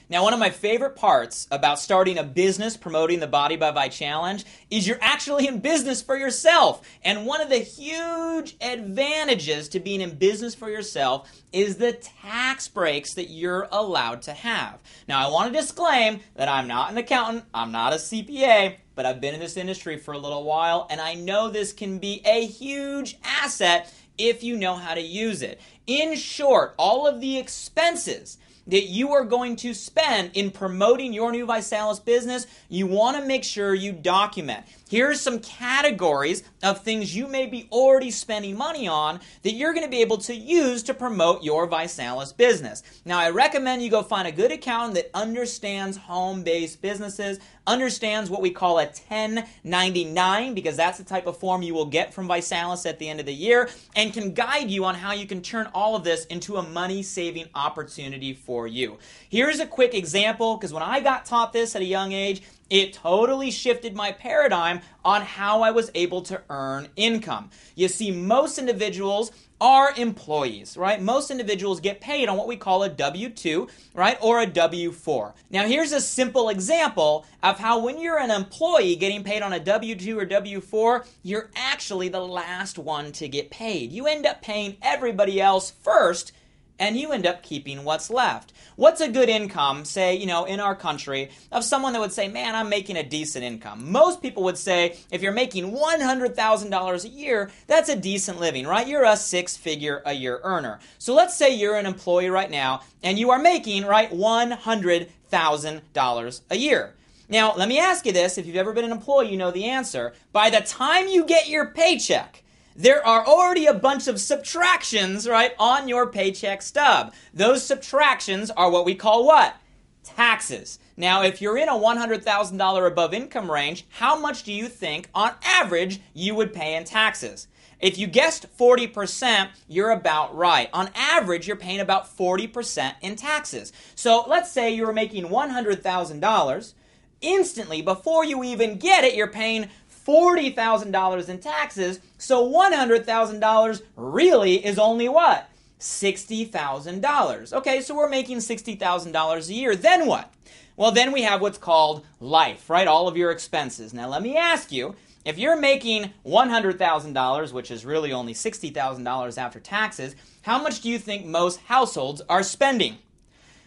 Now, one of my favorite parts about starting a business promoting the Body by Vi Challenge is you're actually in business for yourself. And one of the huge advantages to being in business for yourself is the tax breaks that you're allowed to have. Now, I want to disclaim that I'm not an accountant, I'm not a CPA, but I've been in this industry for a little while, and I know this can be a huge asset if you know how to use it. In short, all of the expenses that you are going to spend in promoting your new ViSalus business, you want to make sure you document. Here are some categories of things you may be already spending money on that you're going to be able to use to promote your ViSalus business. Now, I recommend you go find a good accountant that understands home-based businesses, understands what we call a 1099, because that's the type of form you will get from ViSalus at the end of the year, and can guide you on how you can turn all of this into a money-saving opportunity for you. Here's a quick example, because when I got taught this at a young age, it totally shifted my paradigm on how I was able to earn income. You see, most individuals are employees, right? Most individuals get paid on what we call a W-2, right, or a W-4. Now, here's a simple example of how when you're an employee getting paid on a W-2 or W-4, you're actually the last one to get paid. You end up paying everybody else first, and you end up keeping what's left. What's a good income, say, in our country, of someone that would say, man, I'm making a decent income? Most people would say, if you're making $100,000 a year, that's a decent living, right? You're a six-figure-a-year earner. So let's say you're an employee right now, and you are making, right, $100,000 a year. Now, let me ask you this. If you've ever been an employee, you know the answer. By the time you get your paycheck, there are already a bunch of subtractions, right, on your paycheck stub. Those subtractions are what we call what? Taxes. Now, if you're in a $100,000 above income range, how much do you think, on average, you would pay in taxes? If you guessed 40%, you're about right. On average, you're paying about 40% in taxes. So let's say you were making $100,000. Instantly, before you even get it, you're paying $40,000 in taxes, so $100,000 really is only what? $60,000. Okay, so we're making $60,000 a year. Then what? Well, then we have what's called life, right? All of your expenses. Now, let me ask you, if you're making $100,000, which is really only $60,000 after taxes, how much do you think most households are spending?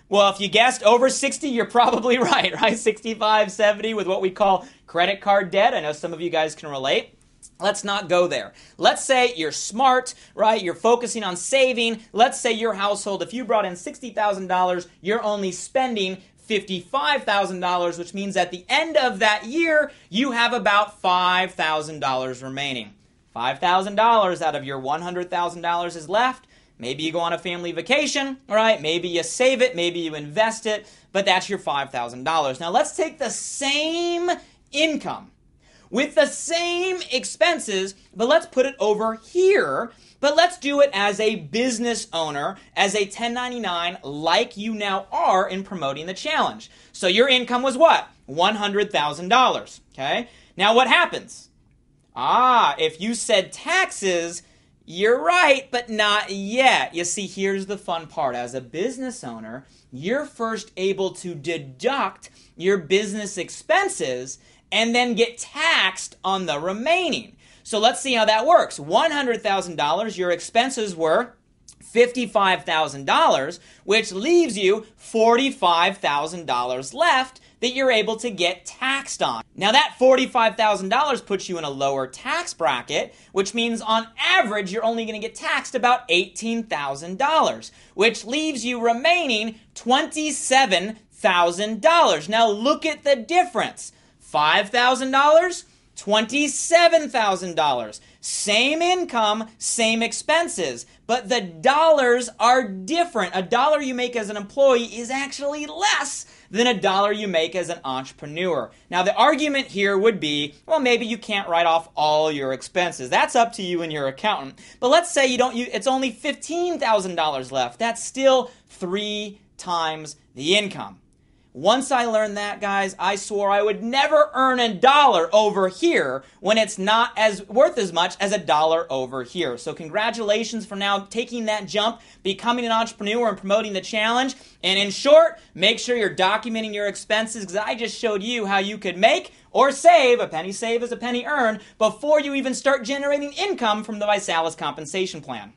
Well, if you guessed over 60, you're probably right? 65, 70 with what we call credit card debt. I know some of you guys can relate. Let's not go there. Let's say you're smart, right? You're focusing on saving. Let's say your household, if you brought in $60,000, you're only spending $55,000, which means at the end of that year, you have about $5,000 remaining. $5,000 out of your $100,000 is left. Maybe you go on a family vacation, all right? Maybe you save it, maybe you invest it, but that's your $5,000. Now, let's take the same income with the same expenses, but let's put it over here, but let's do it as a business owner, as a 1099, like you now are in promoting the challenge. So your income was what? $100,000, okay? Now, what happens? If you said taxes, you're right, but not yet. You see, here's the fun part. As a business owner, you're first able to deduct your business expenses and then get taxed on the remaining. So let's see how that works. $100,000, your expenses were $55,000, which leaves you $45,000 left that you're able to get taxed on. Now that $45,000 puts you in a lower tax bracket, which means on average you're only going to get taxed about $18,000, which leaves you remaining $27,000. Now look at the difference. $5,000, $27,000. Same income, same expenses, but the dollars are different. A dollar you make as an employee is actually less than a dollar you make as an entrepreneur. Now, the argument here would be, well, maybe you can't write off all your expenses. That's up to you and your accountant. But let's say it's only $15,000 left. That's still 3 times the income. Once I learned that, guys, I swore I would never earn $1 over here when it's not as worth as much as $1 over here. So congratulations for now taking that jump, becoming an entrepreneur, and promoting the challenge. And in short, make sure you're documenting your expenses, because I just showed you how you could make or save, a penny saved is a penny earned, before you even start generating income from the ViSalus compensation plan.